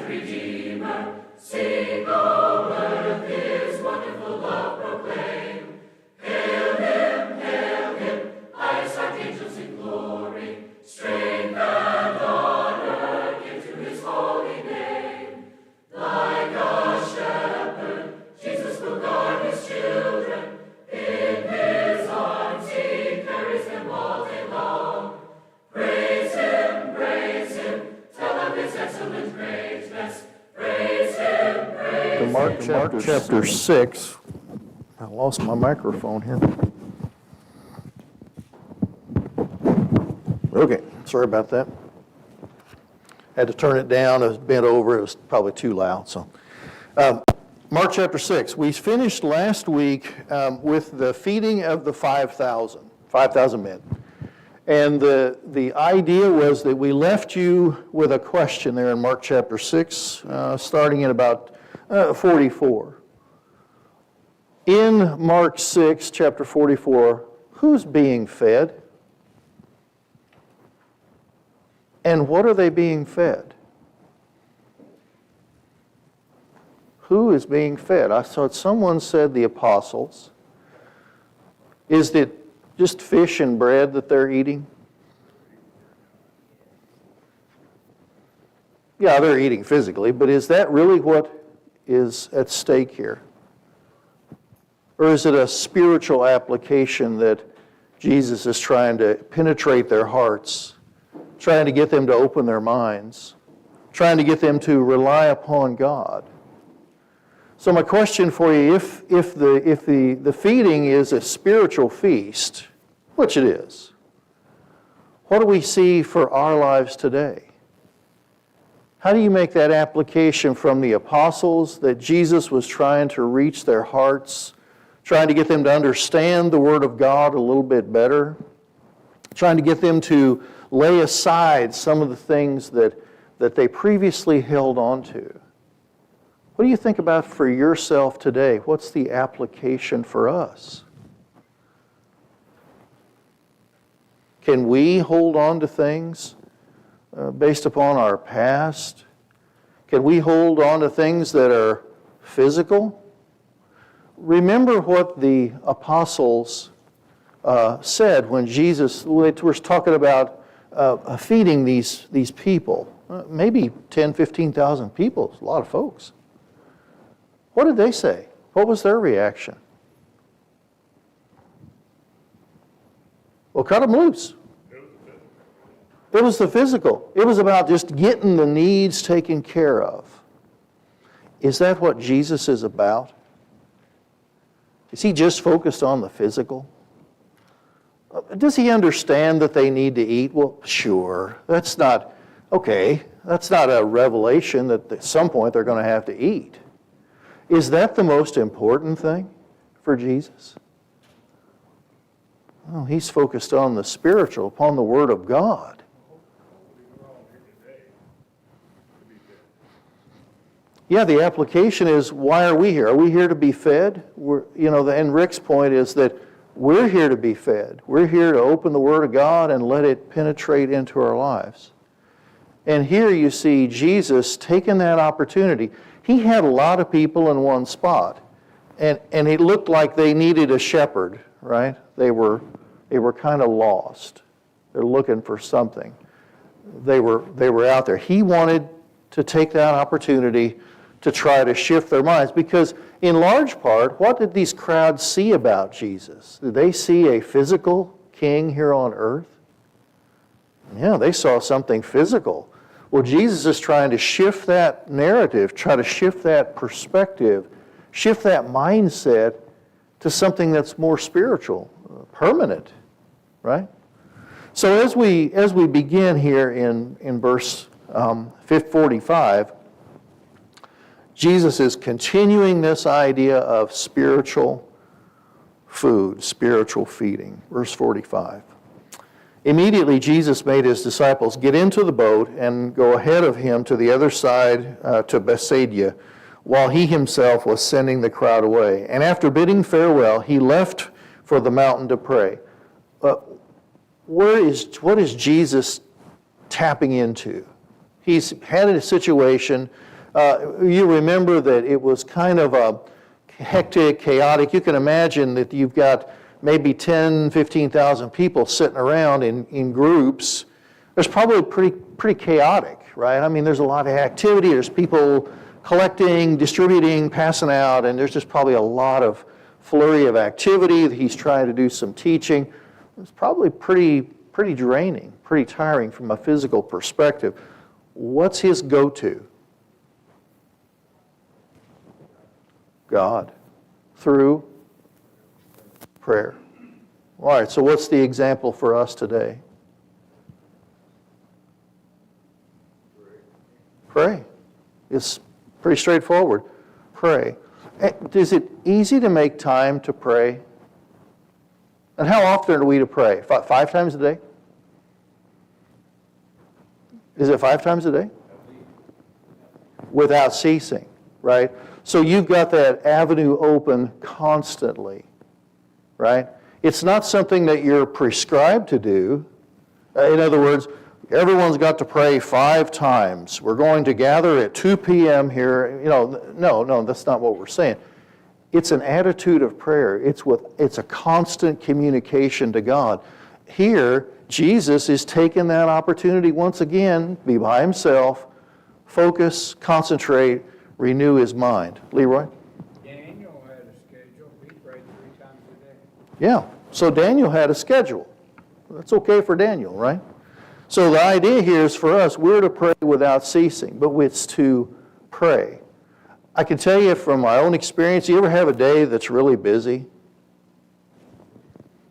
Redeemer. Sing, all earth His wonderful love proclaim. Hail Him, highest archangels in glory. Strength and honor give to His holy name. Like a shepherd, Jesus will guard His children. In His arms He carries them all day long. Praise Him, tell of His excellent greatness. Praise Him, praise Him. Mark chapter 6. I lost my microphone here. Okay, sorry about that. Had to turn it down. It was bent over. It was probably too loud. So, Mark chapter 6. We finished last week with the feeding of the 5,000 men. And the idea was that we left you with a question there in Mark chapter 6, starting at about 44. In Mark 6, chapter 44, who's being fed? And what are they being fed? Who is being fed? I thought someone said the apostles. Is it just fish and bread that they're eating? Yeah, they're eating physically, but is that really what is at stake here? Or is it a spiritual application that Jesus is trying to penetrate their hearts, trying to get them to open their minds, trying to get them to rely upon God? So my question for you, if the feeding is a spiritual feast, which it is, what do we see for our lives today? How do you make that application from the apostles that Jesus was trying to reach their hearts, trying to get them to understand the Word of God a little bit better, trying to get them to lay aside some of the things that they previously held on to? What do you think about for yourself today? What's the application for us? Can we hold on to things based upon our past? Can we hold on to things that are physical? Remember what the apostles said when Jesus was talking about feeding these people. Maybe 10, 15,000 people. It's a lot of folks. What did they say? What was their reaction? Well, cut them loose. It was the physical. It was about just getting the needs taken care of. Is that what Jesus is about? Is He just focused on the physical? Does He understand that they need to eat? Well, sure. That's not a revelation that at some point they're going to have to eat. Is that the most important thing for Jesus? Well, He's focused on the spiritual, upon the Word of God. Yeah, the application is, why are we here? Are we here to be fed? And Rick's point is that we're here to be fed. We're here to open the Word of God and let it penetrate into our lives. And here you see Jesus taking that opportunity. He had a lot of people in one spot, and it looked like they needed a shepherd, right? They were kind of lost. They're looking for something. They were out there. He wanted to take that opportunity to try to shift their minds, because in large part, what did these crowds see about Jesus? Did they see a physical king here on earth? Yeah, they saw something physical. Well, Jesus is trying to shift that narrative, try to shift that perspective, shift that mindset to something that's more spiritual, permanent, right? So as we begin here in verse 45, Jesus is continuing this idea of spiritual food, spiritual feeding. Verse 45. Immediately Jesus made His disciples get into the boat and go ahead of Him to the other side to Bethsaida, while He Himself was sending the crowd away. And after bidding farewell, He left for the mountain to pray. What is Jesus tapping into? He's had a situation. You remember that it was kind of a hectic, chaotic. You can imagine that you've got maybe 10, 15,000 people sitting around in groups. There's probably pretty chaotic, right? I mean, there's a lot of activity. There's people collecting, distributing, passing out, and there's just probably a lot of flurry of activity. He's trying to do some teaching. It's probably pretty draining, pretty tiring from a physical perspective. What's his go-to? God, through prayer. All right, so what's the example for us today? Pray. It's pretty straightforward. Pray. Is it easy to make time to pray? And how often are we to pray? 5 times a day? Is it 5 times a day? Without ceasing, right? So you've got that avenue open constantly, right? It's not something that you're prescribed to do. In other words, everyone's got to pray 5 times. We're going to gather at 2 p.m. here. No, that's not what we're saying. It's an attitude of prayer. It's a constant communication to God. Here, Jesus is taking that opportunity once again, be by himself, focus, concentrate, renew his mind. Leroy? Daniel had a schedule. He prayed 3 times a day. Yeah, so Daniel had a schedule. That's okay for Daniel, right? So the idea here is for us, we're to pray without ceasing, but it's to pray. I can tell you from my own experience, you ever have a day that's really busy?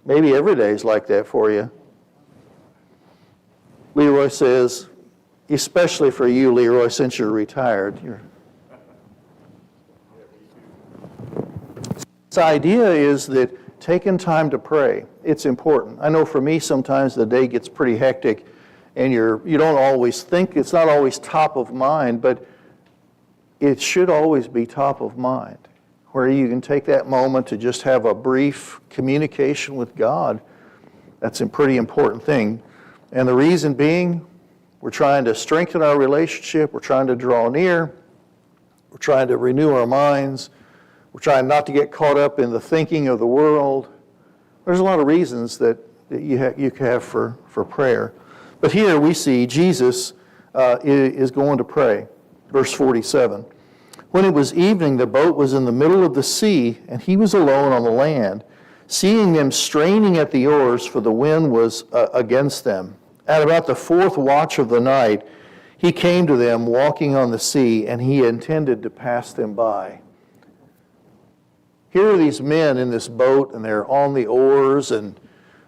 Maybe every day is like that for you. Leroy says, especially for you, Leroy, since you're retired. This idea is that taking time to pray, it's important. I know for me, sometimes the day gets pretty hectic, and you don't always think, it's not always top of mind, but it should always be top of mind, where you can take that moment to just have a brief communication with God. That's a pretty important thing. And the reason being, we're trying to strengthen our relationship, we're trying to draw near, we're trying to renew our minds, we're trying not to get caught up in the thinking of the world. There's a lot of reasons that you have for prayer. But here we see Jesus is going to pray. Verse 47. When it was evening, the boat was in the middle of the sea, and he was alone on the land. Seeing them straining at the oars, for the wind was against them. At about the 4th watch of the night, he came to them walking on the sea, and he intended to pass them by. Here are these men in this boat, and they're on the oars, and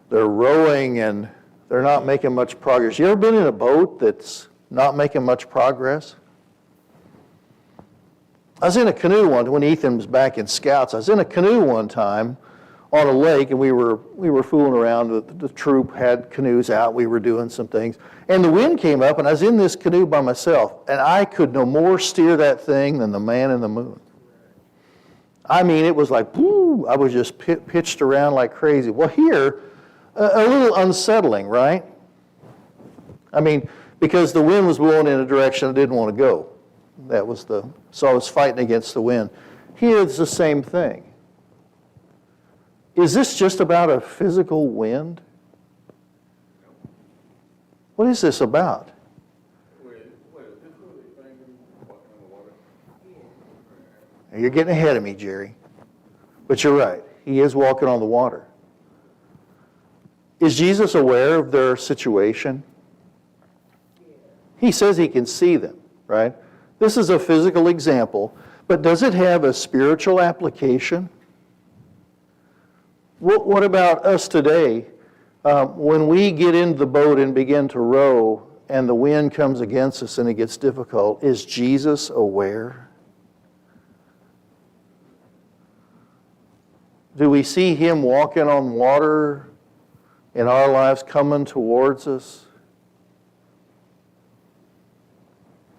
they're rowing, and they're not making much progress. You ever been in a boat that's not making much progress? I was in a canoe when Ethan was back in Scouts. I was in a canoe one time on a lake, and we were fooling around. The troop had canoes out. We were doing some things. And the wind came up, and I was in this canoe by myself, and I could no more steer that thing than the man in the moon. I mean, it was like, whoo, I was just pitched around like crazy. Well, here, a little unsettling, right? I mean, because the wind was blowing in a direction I didn't want to go. So I was fighting against the wind. Here it's the same thing. Is this just about a physical wind? What is this about? You're getting ahead of me, Jerry. But you're right. He is walking on the water. Is Jesus aware of their situation? He says he can see them, right? This is a physical example, but does it have a spiritual application? What about us today? When we get into the boat and begin to row and the wind comes against us and it gets difficult, is Jesus aware? Do we see him walking on water in our lives coming towards us?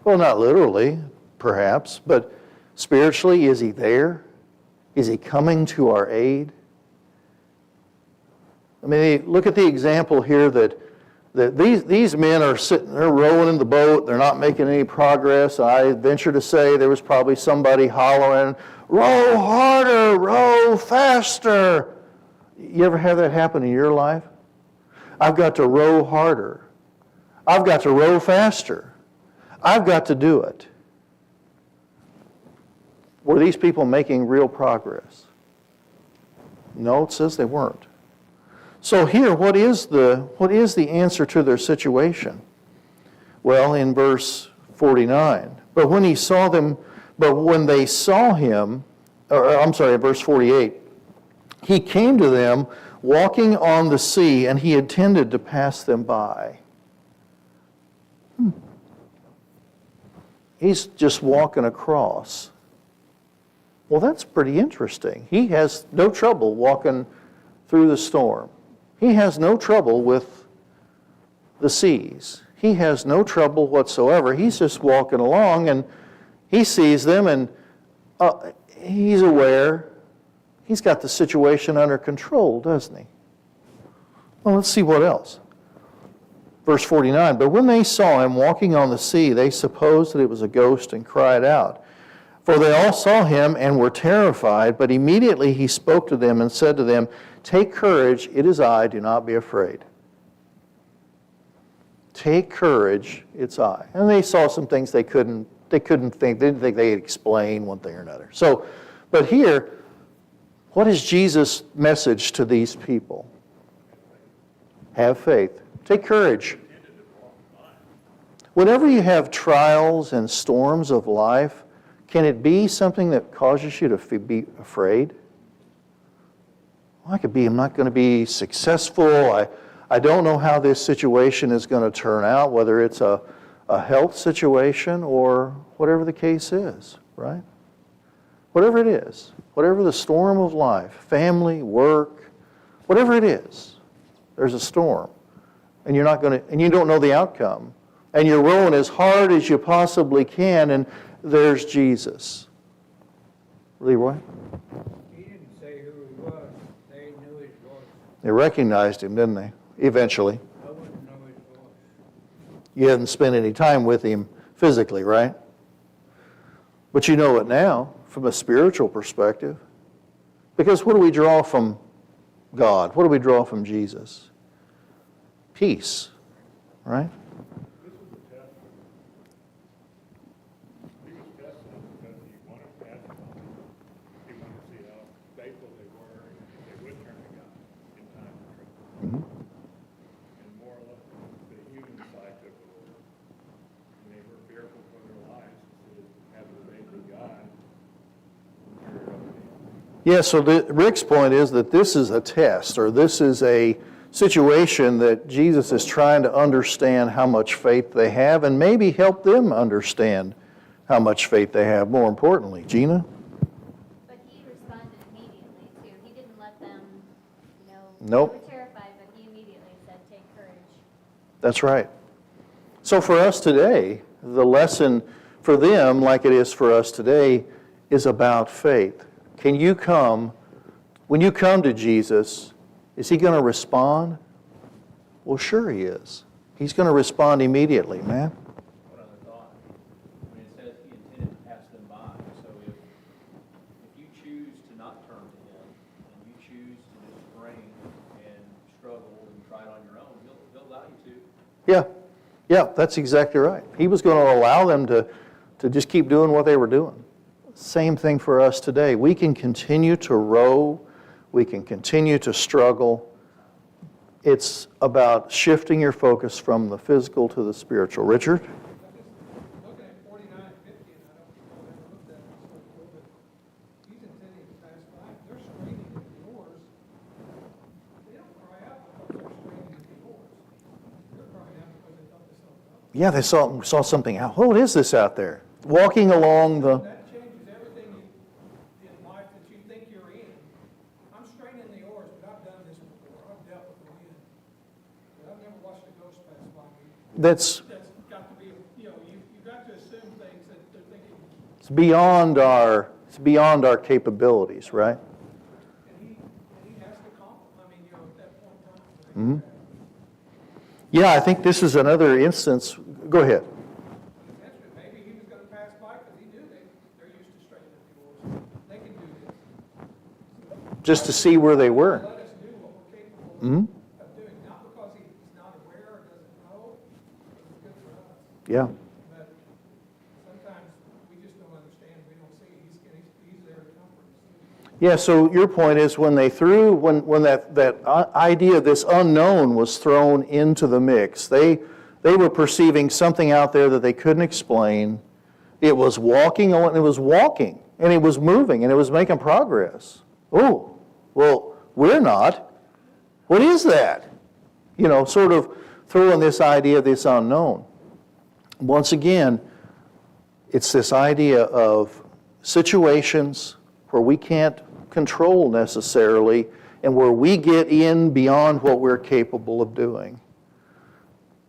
Well, not literally, perhaps, but spiritually, is he there? Is he coming to our aid? I mean, look at the example here that These men are sitting, they're rowing in the boat, they're not making any progress. I venture to say there was probably somebody hollering, row harder, row faster. You ever have that happen in your life? I've got to row harder. I've got to row faster. I've got to do it. Were these people making real progress? No, it says they weren't. So here, what is the answer to their situation? Well, in verse 49, but when they saw him, verse 48, he came to them walking on the sea, and he intended to pass them by. He's just walking across. Well, that's pretty interesting. He has no trouble walking through the storm. He has no trouble with the seas. He has no trouble whatsoever. He's just walking along, and he sees them, and he's aware. He's got the situation under control, doesn't he? Well, let's see what else. Verse 49, but when they saw him walking on the sea, they supposed that it was a ghost and cried out. For they all saw him and were terrified, but immediately he spoke to them and said to them, take courage, it is I, do not be afraid. Take courage, it's I. And they saw some things they couldn't think, they didn't think they could explain one thing or another. So, but here, what is Jesus' message to these people? Have faith. Take courage. Whenever you have trials and storms of life, can it be something that causes you to be afraid? Well, I'm not going to be successful. I don't know how this situation is going to turn out, whether it's a health situation or whatever the case is, right? Whatever it is, whatever the storm of life, family, work, whatever it is, there's a storm. And you don't know the outcome. And you're rowing as hard as you possibly can, and there's Jesus. Leroy? He didn't say who he was. They knew his voice. They recognized him, didn't they? Eventually. I wouldn't know his voice. You hadn't spent any time with him physically, right? But you know it now from a spiritual perspective. Because what do we draw from God? What do we draw from Jesus? Peace, right? This was a test. He was testing them because he wanted to pass them on. He wanted to see how faithful they were and if they would turn to God in time of trouble. And more or less, the human side took over. And they were fearful for their lives instead of having faith in God. Yeah, so Rick's point is that this is a test, or this is a situation that Jesus is trying to understand how much faith they have and maybe help them understand how much faith they have, more importantly. Gina? But he responded immediately, too. He didn't let them, Nope. They were terrified, but he immediately said, take courage. That's right. So for us today, the lesson for them, like it is for us today, is about faith. When you come to Jesus, is he going to respond? Well, sure he is. He's going to respond immediately, man. One other thought. When it says he intended to pass them by, so if you choose to not turn to him, and you choose to just strain and struggle and try it on your own, he'll allow you to. Yeah, that's exactly right. He was going to allow them to just keep doing what they were doing. Same thing for us today. We can continue to row. We can continue to struggle. It's about shifting your focus from the physical to the spiritual. Richard? Looking at 49 and 50, and I don't know if I've looked at it before, but he's intending to pass by. They're straining at the oars. They don't cry out because they're straining at the oars. They're crying out because they thought they saw God. Yeah, they saw something out. What is this out there? Walking along the... That changes everything in life that you think you're in. I'm straining the oars, but I've done this before. I've dealt with the wind. But I've never watched a ghost pass by me. That's Got to be, you've got to assume things that they're thinking. it's beyond our capabilities, right? And he has to calm them. At that point in time. Yeah, I think this is another instance. Go ahead. He mentioned it, maybe he was gonna pass by because he knew they're used to straightening the oars. They can do this. Just to see where they were. Let us do what we're capable Mhm. of doing, not because he's not aware or doesn't know, but it's good for us. Yeah. But sometimes we just don't understand, we don't see, he's there to comfort us. Yeah, so your point is when that idea, this unknown was thrown into the mix, they were perceiving something out there that they couldn't explain. It was walking, and it was walking, and it was moving, and it was making progress. Oh, well, we're not. What is that? You know, sort of throwing this idea of this unknown. Once again, it's this idea of situations where we can't control necessarily and where we get in beyond what we're capable of doing.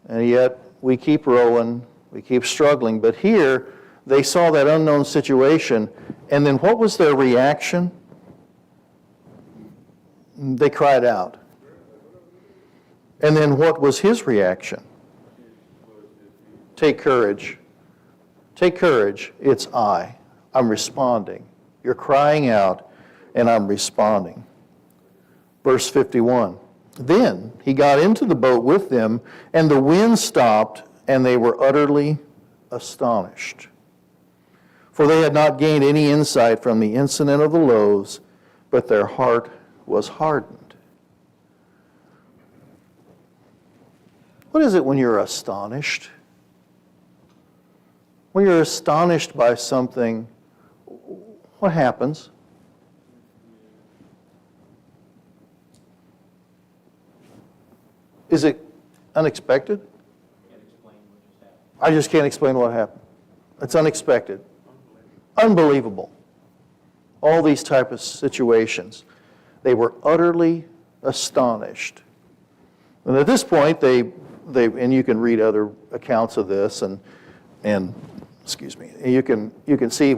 And yet we keep rowing, we keep struggling. But here, they saw that unknown situation, and then what was their reaction? They cried out. And then what was his reaction? Take courage. Take courage. It's I. I'm responding. You're crying out, and I'm responding. Verse 51. Then he got into the boat with them, and the wind stopped, and they were utterly astonished. For they had not gained any insight from the incident of the loaves, but their heart was hardened. What is it when you're astonished? When you're astonished by something, what happens? Is it unexpected? Can't explain what just happened. I just can't explain what happened. It's unexpected. Unbelievable. All these type of situations. They were utterly astonished. And at this point, they and you can read other accounts of this, and excuse me, you can see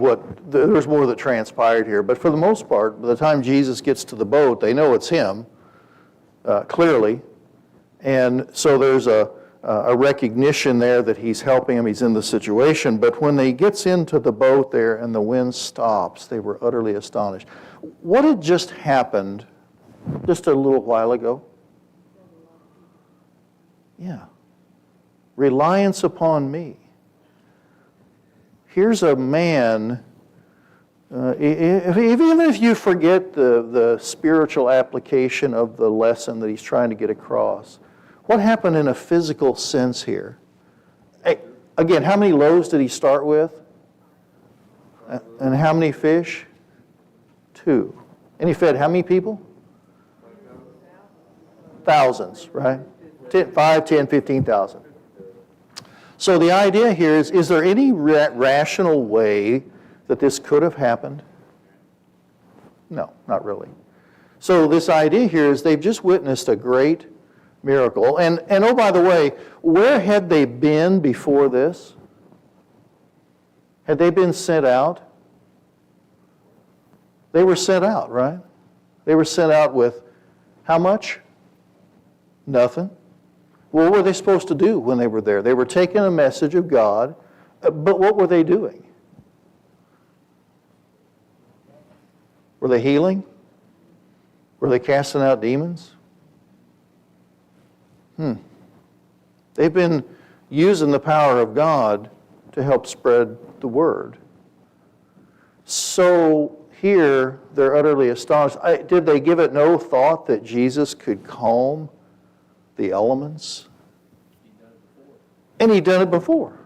there's more that transpired here. But for the most part, by the time Jesus gets to the boat, they know it's him, clearly. And so there's a recognition there that he's helping him, he's in the situation. But when he gets into the boat there and the wind stops, they were utterly astonished. What had just happened just a little while ago? Yeah. Reliance upon me. Here's a man, even if you forget the spiritual application of the lesson that he's trying to get across, what happened in a physical sense here? Again, how many loaves did he start with? And how many fish? 2. And he fed how many people? Thousands, right? 5, 10, 15,000. So the idea here is there any rational way that this could have happened? No, not really. So this idea here is they've just witnessed a great miracle. And oh, by the way, where had they been before this? Had they been sent out? They were sent out, right? They were sent out with how much? Nothing. Well, what were they supposed to do when they were there? They were taking a message of God, but what were they doing? Were they healing? Were they casting out demons? They've been using the power of God to help spread the word. So here, they're utterly astonished. Did they give it no thought that Jesus could calm the elements? And he'd done it before.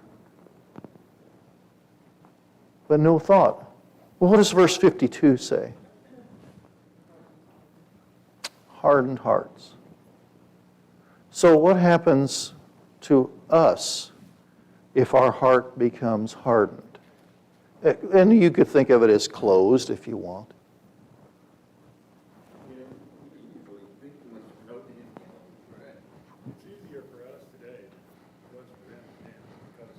But no thought. Well, what does verse 52 say? Hardened hearts. So what happens to us if our heart becomes hardened? And you could think of it as closed if you want. It's easier for us today than it was for them then, because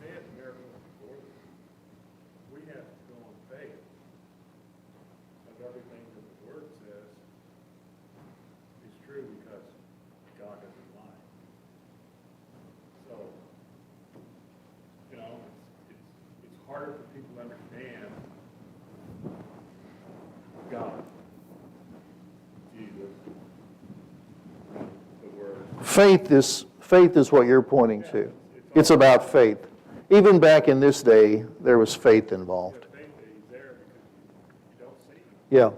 they had miracles before them. We have to go on faith of everything that the Word says is true, because God doesn't lie. hard for people to understand God, Jesus, the Word. Faith is what you're pointing to. It's about faith. Even back in this day, there was faith involved. The faith that He's there because you don't see Him. Yeah,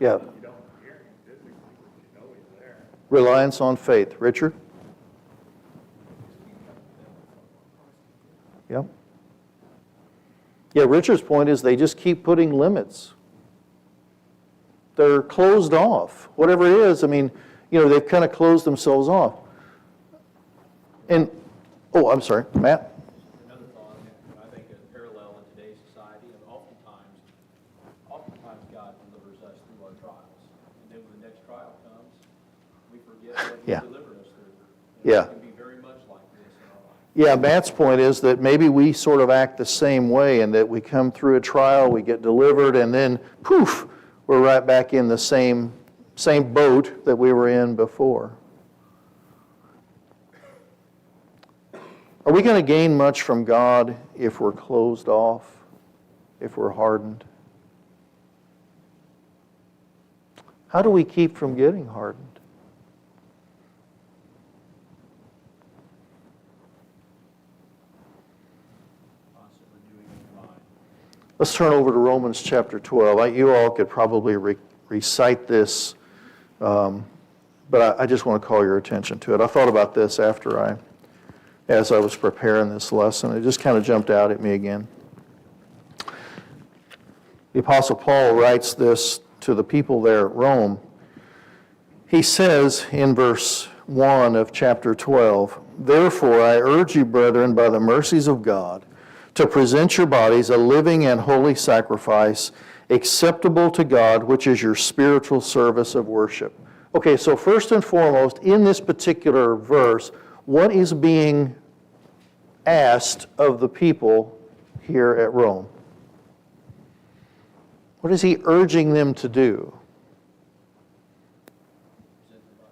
yeah. You don't hear Him physically, but you know He's there. Reliance on faith. Richard? Yeah. Yeah, Richard's point is they just keep putting limits. They're closed off. Whatever it is, I mean, they've kind of closed themselves off. And, I'm sorry, Matt? Another thought, I think a parallel in today's society, and oftentimes God delivers us through our trials. And then when the next trial comes, we forget what He Yeah. delivered us through. Yeah. It can be very much like this in our life. Yeah, Matt's point is that maybe we sort of act the same way and that we come through a trial, we get delivered, and then poof, we're right back in the same boat that we were in before. Are we going to gain much from God if we're closed off, if we're hardened? How do we keep from getting hardened? Constantly renewing your mind. Let's turn over to Romans chapter 12. You all could probably recite this, but I just want to call your attention to it. I thought about this as I was preparing this lesson. It just kind of jumped out at me again. The Apostle Paul writes this to the people there at Rome. He says in verse 1 of chapter 12, "Therefore I urge you, brethren, by the mercies of God, to present your bodies a living and holy sacrifice, acceptable to God, which is your spiritual service of worship." Okay, so first and foremost, in this particular verse, what is being asked of the people here at Rome? What is he urging them to do?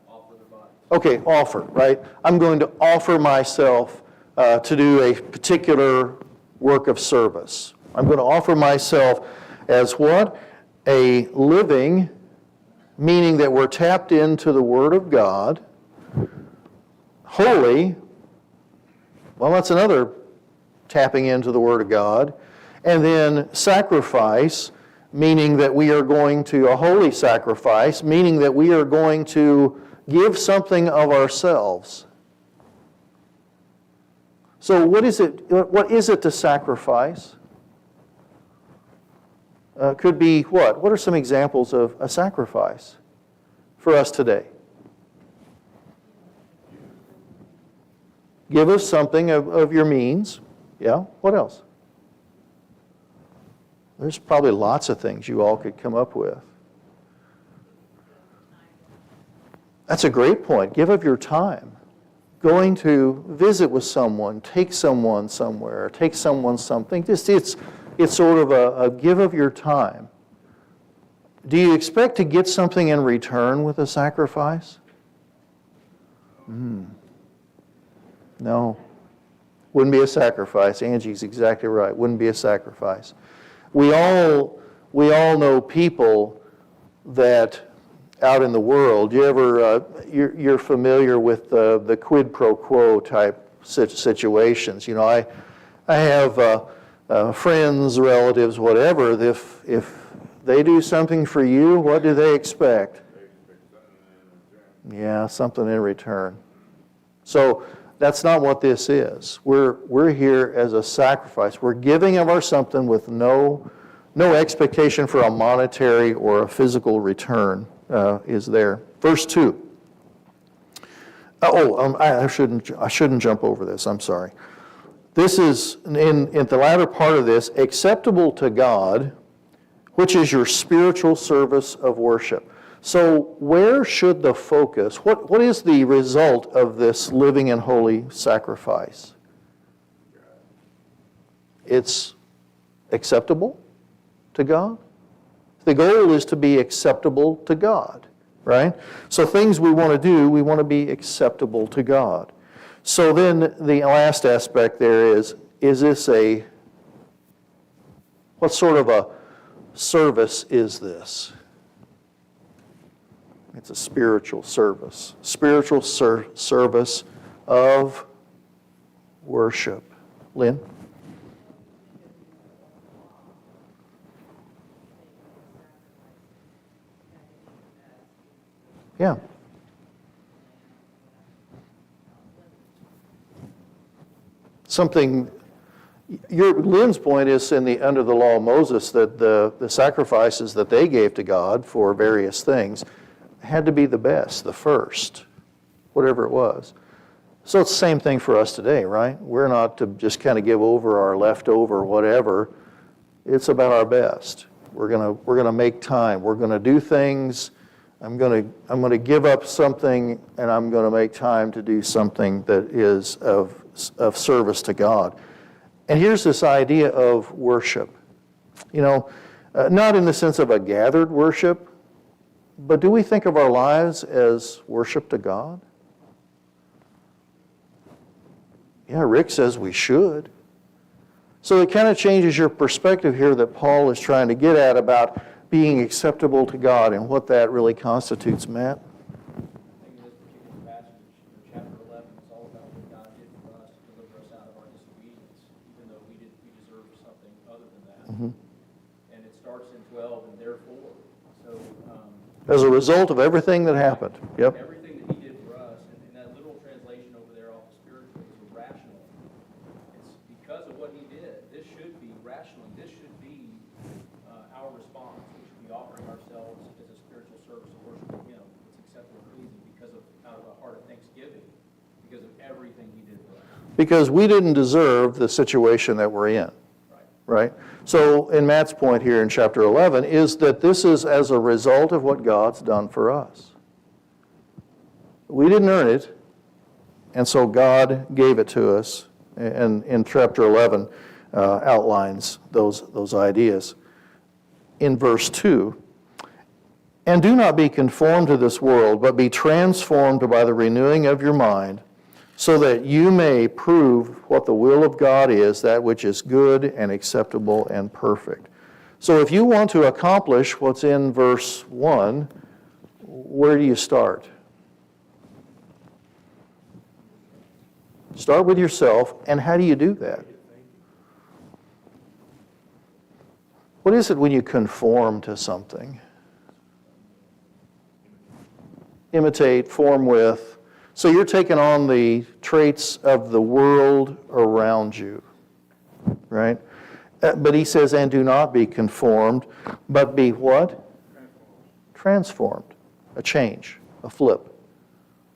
Offer the body. Okay, offer, right? I'm going to offer myself to do a particular work of service. I'm going to offer myself as what? A living, meaning that we're tapped into the Word of God. Holy, well, that's another tapping into the Word of God. And then sacrifice, meaning that we are going to, a holy sacrifice, meaning that we are going to give something of ourselves. So what is it to sacrifice? Could be what? What are some examples of a sacrifice for us today? Give us something of your means. Yeah, what else? There's probably lots of things you all could come up with. That's a great point. Give of your time. Going to visit with someone, take someone somewhere, take someone something. It's sort of a give of your time. Do you expect to get something in return with a sacrifice? No. Wouldn't be a sacrifice. Angie's exactly right. Wouldn't be a sacrifice. We all know people that out in the world, you're familiar with the quid pro quo type situations. You know, I have friends, relatives, whatever. If they do something for you, what do they expect? Yeah, something in return. So that's not what this is. We're here as a sacrifice. We're giving of our something with no expectation for a monetary or a physical return is there. Verse 2. I shouldn't jump over this. I'm sorry. This is in the latter part of this, acceptable to God, which is your spiritual service of worship. So where should the focus, what is the result of this living and holy sacrifice? It's acceptable to God. The goal is to be acceptable to God, right? So things we want to do, we want to be acceptable to God. So then the last aspect there is this a What sort of a service is this? It's a spiritual service. Spiritual service of worship. Lynn? Yeah. Something, Lynn's point is under the law of Moses that the sacrifices that they gave to God for various things had to be the best, the first, whatever it was. So it's the same thing for us today, right? We're not to just kind of give over our leftover whatever. It's about our best. We're gonna make time. We're gonna do things. I'm gonna give up something, and I'm gonna make time to do something that is of service to God. And here's this idea of worship. Not in the sense of a gathered worship, but do we think of our lives as worship to God? Yeah, Rick says we should. So it kind of changes your perspective here that Paul is trying to get at about being acceptable to God and what that really constitutes, Matt. I think in this particular passage, chapter 11, is all about what God did for us to deliver us out of our disobedience, even though we deserved something other than that. Mm-hmm. And it starts in 12, and therefore. So, as a result of everything that happened. Yep. everything that he did for us, and that literal translation over there off the spiritual is rational. It's because of what he did. This should be rational. This should be our response. We should be offering ourselves as a spiritual service of worship to him. It's acceptable and pleasing because of out of a heart of thanksgiving, because of everything he did for us. Because we didn't deserve the situation that we're in. Right? So, in Matt's point here in chapter 11 is that this is as a result of what God's done for us. We didn't earn it, and so God gave it to us. And in chapter 11 outlines those ideas. In verse 2, and do not be conformed to this world, but be transformed by the renewing of your mind, so that you may prove what the will of God is, that which is good and acceptable and perfect. So if you want to accomplish what's in verse 1, where do you start? Start with yourself, and how do you do that? What is it when you conform to something? Imitate, form with. So you're taking on the traits of the world around you, right? But he says, and do not be conformed, but be what? Transformed. A change, a flip.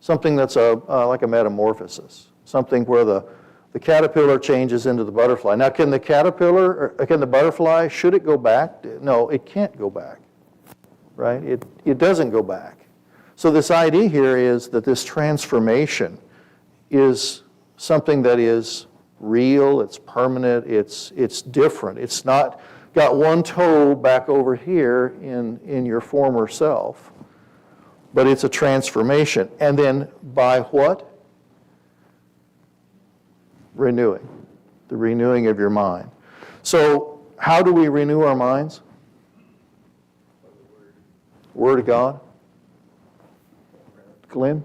Something that's like a metamorphosis. Something where the caterpillar changes into the butterfly. Now, can the butterfly, should it go back? No, it can't go back, right? It doesn't go back. So this idea here is that this transformation is something that is real, it's permanent, it's different. It's not got one toe back over here in your former self, but it's a transformation. And then by what? Renewing. The renewing of your mind. So how do we renew our minds? Word of God. Glenn?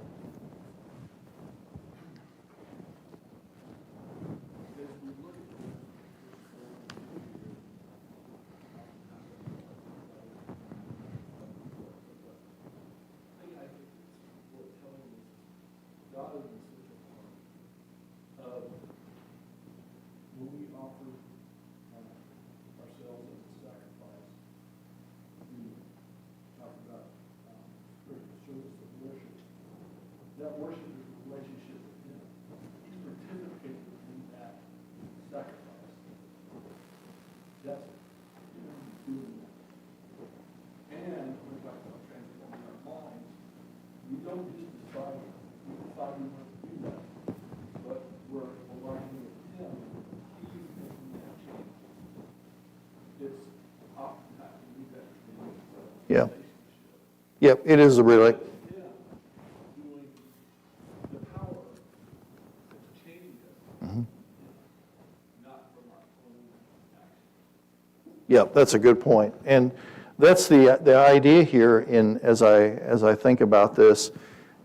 When we offer ourselves as a sacrifice, we talk about spiritual service of worship. That worship is a relationship with Him. He's participating in that sacrifice. That's Him doing that. And we're talking about transforming our minds. We don't just decide we want to do that, but we're aligning with Him. He's making that change. It's oftentimes we need that Yeah. relationship. Yep, it is a really. Yeah, doing the power that's changing us, Mhm. not from our own action. Yep, that's a good point. And that's the idea here as I think about this.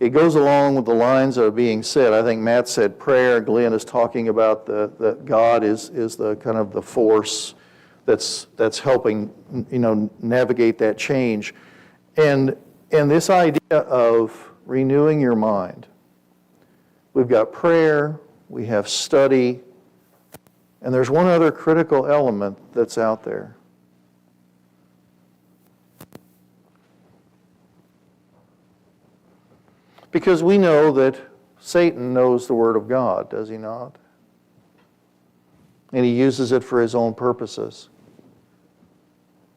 It goes along with the lines that are being said. I think Matt said prayer. Glenn is talking about that God is the kind of the force that's helping, navigate that change. And this idea of renewing your mind. We've got prayer, we have study, and there's one other critical element that's out there. Because we know that Satan knows the Word of God, does he not? And he uses it for his own purposes.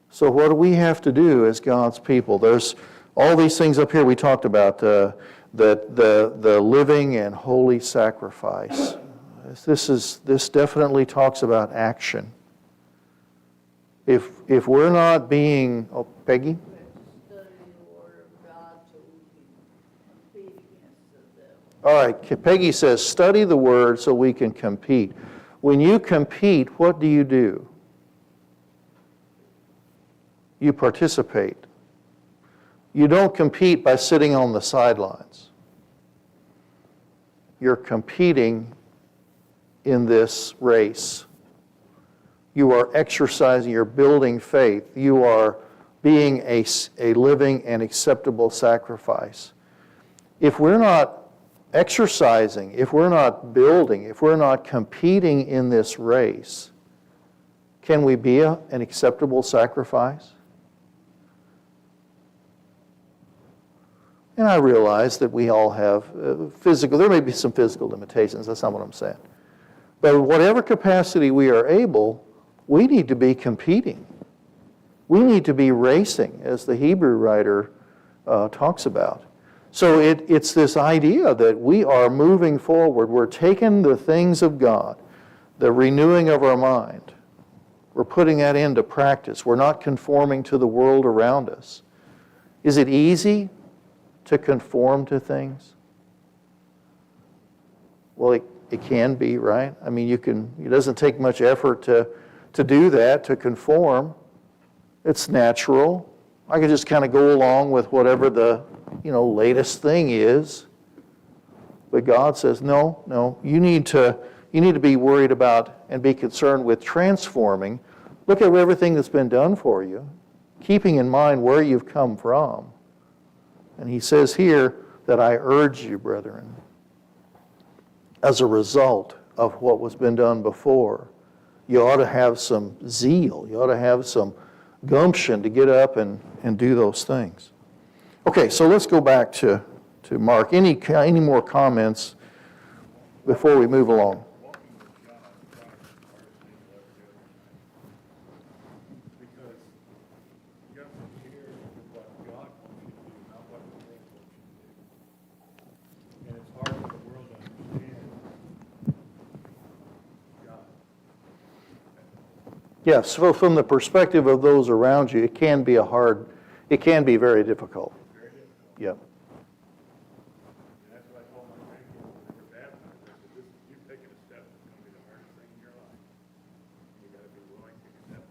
So what do we have to do as God's people? There's all these things up here we talked about, the living and holy sacrifice. This definitely talks about action. If we're not being, Peggy? Study the Word of God so we can compete against the devil. All right, Peggy says, study the Word so we can compete. When you compete, what do? You participate. You don't compete by sitting on the sidelines. You're competing in this race. You are exercising, you're building faith. You are being a living and acceptable sacrifice. If we're not exercising, if we're not building, if we're not competing in this race, can we be an acceptable sacrifice? And I realize that we all have there may be some physical limitations, that's not what I'm saying. But in whatever capacity we are able, we need to be competing. We need to be racing, as the Hebrew writer talks about. So it's this idea that we are moving forward. We're taking the things of God, the renewing of our mind. We're putting that into practice. We're not conforming to the world around us. Is it easy to conform to things? Well, it can be, right? I mean, it doesn't take much effort to do that, to conform. It's natural. I can just kind of go along with whatever the, latest thing is. But God says, no, you need to be worried about and be concerned with transforming. Look at everything that's been done for you, keeping in mind where you've come from. And he says here that I urge you, brethren, as a result of what was been done before, you ought to have some zeal. You ought to have some gumption to get up and do those things. Okay, so let's go back to Mark. Any more comments before we move along? Yes, so from the perspective of those around you, it can be very difficult. Yeah. And that's what I told my grandkids when they were baptized. I said, you've taken a step that's going to be the hardest thing in your life. You've got to be willing to accept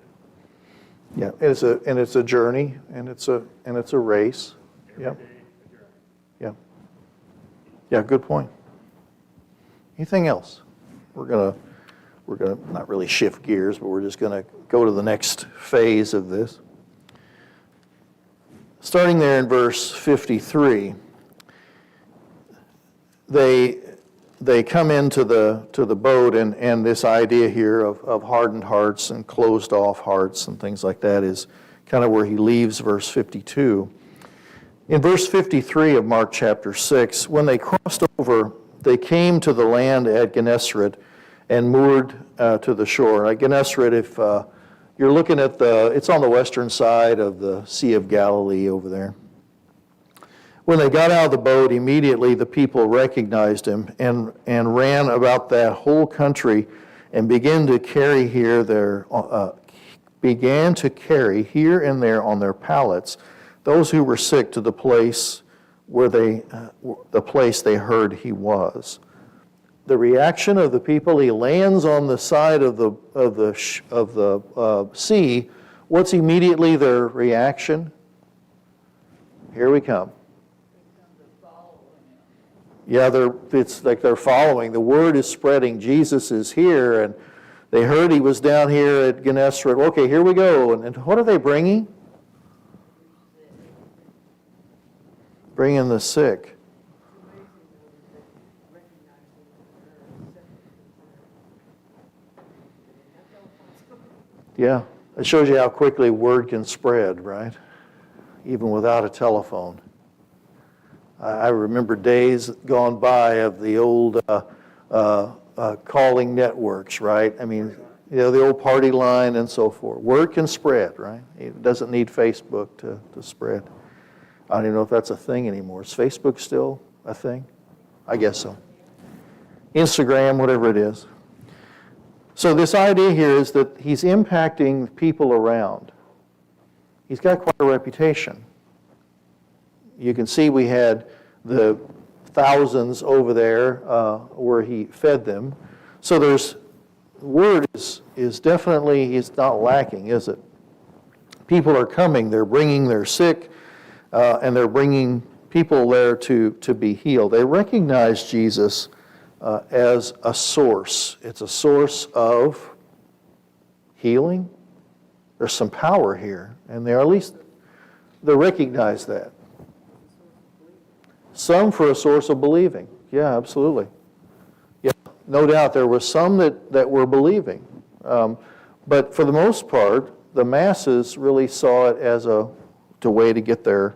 it. Yeah, it's a journey, and it's a race. Every Yeah. day, a journey. Yeah. Yeah, good point. Anything else? We're gonna not really shift gears, but we're just gonna go to the next phase of this. Starting there in verse 53, they come into the boat, and this idea here of hardened hearts and closed off hearts and things like that is kind of where he leaves verse 52. In verse 53 of Mark chapter 6, when they crossed over, they came to the land at Gennesaret and moored to the shore. At Gennesaret, if you're looking at it's on the western side of the Sea of Galilee over there. When they got out of the boat, immediately the people recognized him and ran about that whole country and began to carry here and there on their pallets those who were sick to the place where the place they heard he was. The reaction of the people, he lands on the side of the sea What's immediately their reaction? Here we come. Yeah, it's like they're following. The word is spreading. Jesus is here, and they heard he was down here at Gennesaret. Okay, here we go. And what are they bringing? Bringing the sick. Yeah, it shows you how quickly word can spread, right? Even without a telephone. I remember days gone by of the old calling networks, right? I mean, you know, the old party line and so forth. Word can spread, right? It doesn't need Facebook to spread. I don't even know if that's a thing anymore. Is Facebook still a thing? I guess so. Instagram, whatever it is. So this idea here is that he's impacting people around. He's got quite a reputation. You can see we had the thousands over there where he fed them. So word is definitely, he's not lacking, is it? People are coming, they're bringing their sick, and they're bringing people there to be healed. They recognize Jesus as a source. It's a source of healing. There's some power here, and at least they recognize that. Some for a source of believing. Yeah, absolutely. Yeah, no doubt there were some that were believing. But for the most part, the masses really saw it as a way to get their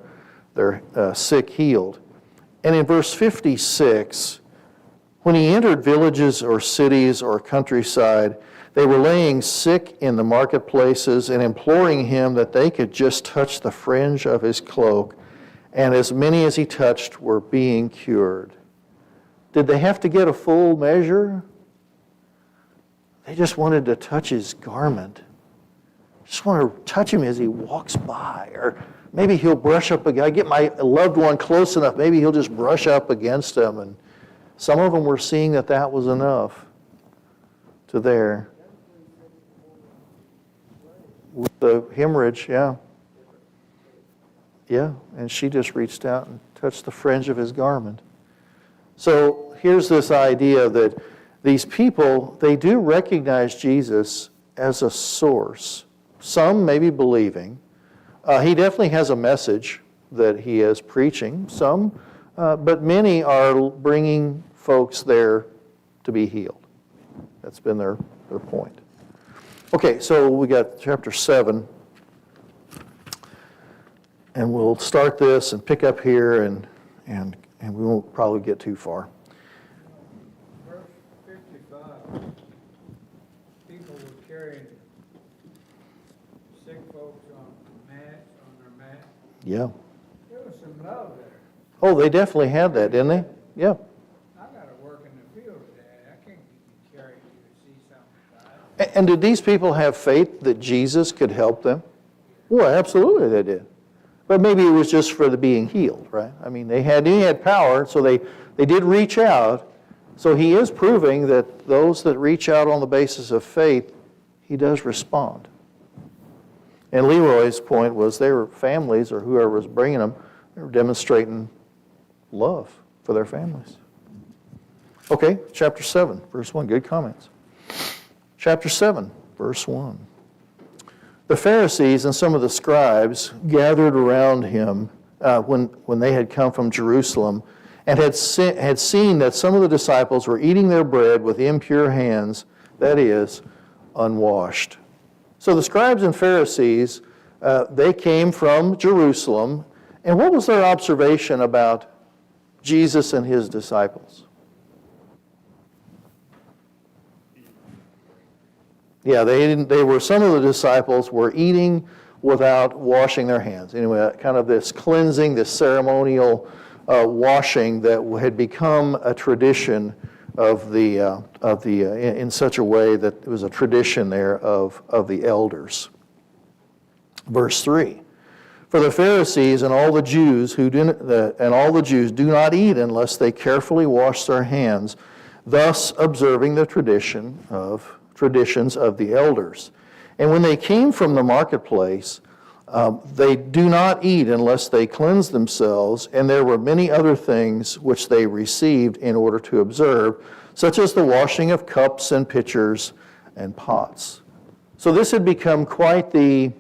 sick healed. And in verse 56, when he entered villages or cities or countryside, they were laying sick in the marketplaces and imploring him that they could just touch the fringe of his cloak. And as many as he touched were being cured. Did they have to get a full measure? They just wanted to touch his garment. Just want to touch him as he walks by. Or maybe he'll brush up against, I get my loved one close enough, maybe he'll just brush up against him. And some of them were seeing that was enough to there. With the hemorrhage, yeah. Yeah, and she just reached out and touched the fringe of his garment. So here's this idea that these people, they do recognize Jesus as a source. Some may be believing. He definitely has a message that he is preaching. Some, but many are bringing folks there to be healed. That's been their point. Okay, so we got chapter 7. And we'll start this and pick up here, and we won't probably get too far. Verse 55, people were carrying sick folks on their mats. Yeah. There was some love there. Oh, they definitely had that, didn't they? Yeah. I got to work in the field today. I can't carry you to see something. And did these people have faith that Jesus could help them? Well, absolutely they did. But maybe it was just for the being healed, right? I mean, he had power, so they did reach out. So he is proving that those that reach out on the basis of faith, he does respond. And Leroy's point was they were families, or whoever was bringing them, they were demonstrating love for their families. Okay, chapter 7, verse 1. Good comments. Chapter 7, verse 1. The Pharisees and some of the scribes gathered around him when they had come from Jerusalem and had seen that some of the disciples were eating their bread with impure hands, that is, unwashed. So the scribes and Pharisees, they came from Jerusalem, and what was their observation about Jesus and his disciples? Yeah, some of the disciples were eating without washing their hands. Anyway, kind of this cleansing, this ceremonial washing that had become a tradition in such a way that it was a tradition there of the elders. Verse 3. For the Pharisees and all the Jews do not eat unless they carefully wash their hands, thus observing the traditions of the elders. And when they came from the marketplace, they do not eat unless they cleanse themselves, and there were many other things which they received in order to observe, such as the washing of cups and pitchers and pots. So this had become quite the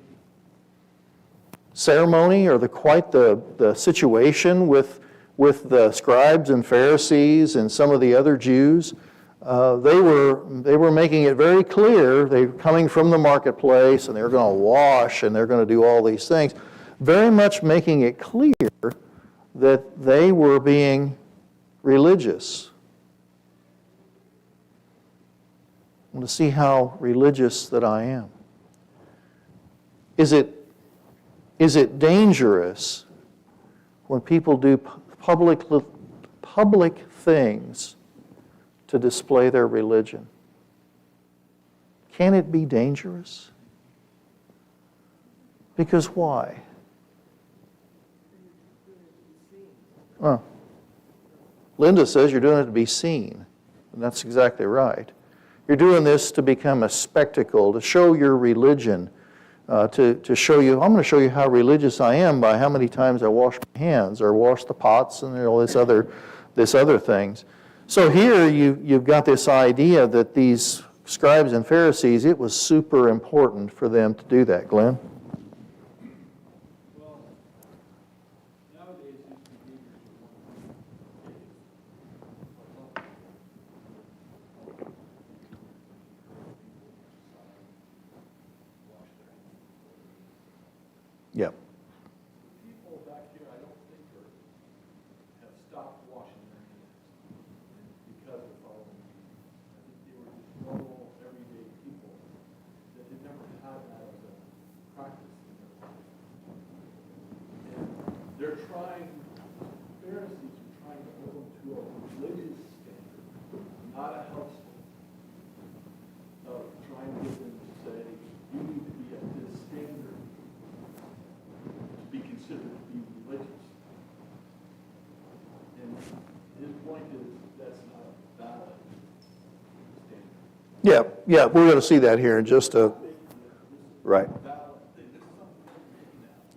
ceremony, or quite the situation with the scribes and Pharisees and some of the other Jews. They were making it very clear. They were coming from the marketplace, and they were going to wash, and they're going to do all these things, very much making it clear that they were being religious. I want to see how religious that I am. Is it dangerous when people do public things to display their religion? Can it be dangerous? Because why? Linda says you're doing it to be seen, and that's exactly right. You're doing this to become a spectacle, to show your religion, to show you, I'm going to show you how religious I am by how many times I wash my hands or wash the pots and all this other things. So here you've got this idea that these scribes and Pharisees, it was super important for them to do that. Glenn? Well, nowadays these behaviors Yep. people back here, I don't think have stopped washing their hands because of all the I think they were just normal, everyday people that had never had that as a practice in their life. And they're trying, Pharisees are trying to hold them to a religious standard, not a health standard, of trying to get them to say, you need to be at this standard to be considered to be religious. And his point is that's not a valid standard. Yeah, we're going to see that here in just a, right.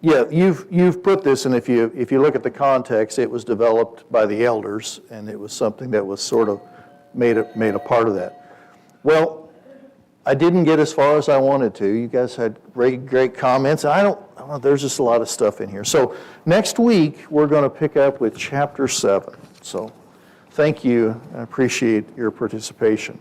Yeah, you've put this, and if you look at the context, it was developed by the elders, and it was something that was sort of made a part of that. Well, I didn't get as far as I wanted to. You guys had great comments. There's just a lot of stuff in here. So next week, we're going to pick up with chapter 7. So thank you. I appreciate your participation.